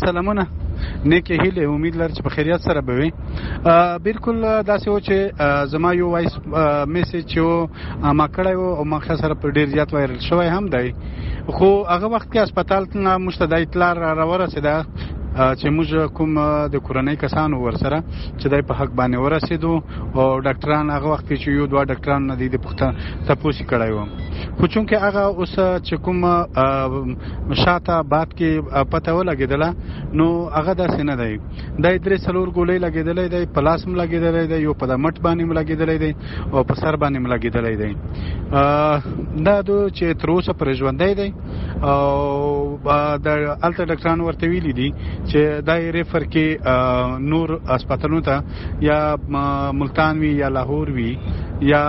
سلامونه، نیکې هیلې، امید لرم چې په خیریت سره به وي. بالکل داسې و چې زما یو وایس میسیج چې و ما کړی و او ما سره په ډېر زیات وایرل شوی هم دی، خو هغه وخت کې هسپتال ته موږ ته دا اطلاع راورسېده چې موږ کوم د کورنۍ کسانو ورسره چې دای په حق باندې ورسېدو او ډاکټران هغه وخت کې چې یو دوه ډاکټران نه د پوښتنه تپوس کړی و، خو چونکې هغه اوس چې کوم شاته بعد کې پته ولګېدله نو هغه داسې نه دی. دا 3-4 ګولۍ لګېدلی دی، په لاس هم لګېدلی دی، یو په د مټ باندې هم لګېدلی دی او په سر باندې هم لګېدلی دی. دا چې تر اوسه پرې ژوندی دی او هلته ډاکټران ورته ویلي دي چې دا ریفر کې نور هسپتالونو ته یا ملتان وي یا لاهور وي یا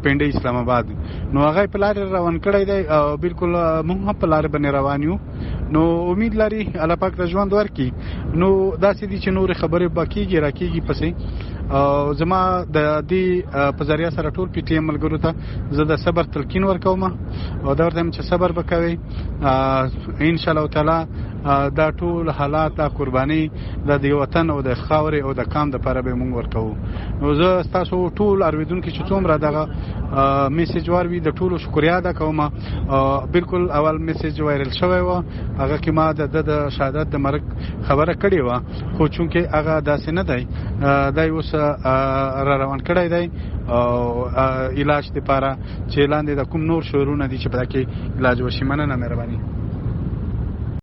پنډۍ اسلام آباد، نو هغه په لارې روان کړی دی او بالکل موږ هم په لارې باندې روان یو. نو امید لري الله پاک د ژوند ورکړي. نو داسې دي چې نورې خبرې به کېږي راکېږي پسې. او زما د دې په ذریعه سره ټول پی ټي ایم ملګرو ته زه د صبر تلقین ورکوم او دا ورته چې صبر به کوئ ان شاء الله تعالی. دا ټول حالات دا قرباني د وطن او د خاورې او د قام دپاره به موږ ورکوو. نو زه ستاسو ټول اورېدونکي چې څومره دغه میسیج واروي د ټولو شکریا ادا کوم. بالکل اول میسیج وایرل شوی و، هغه کې ما د شهادت د مرګ خبره کړې وه، خو چونکې هغه داسې نه دی، دی اوس را روان کړی دی او علاج دپاره چې لاندې د کوم نور شعرونه دي چې په دا کې علاج وشي. مننه، مهرباني.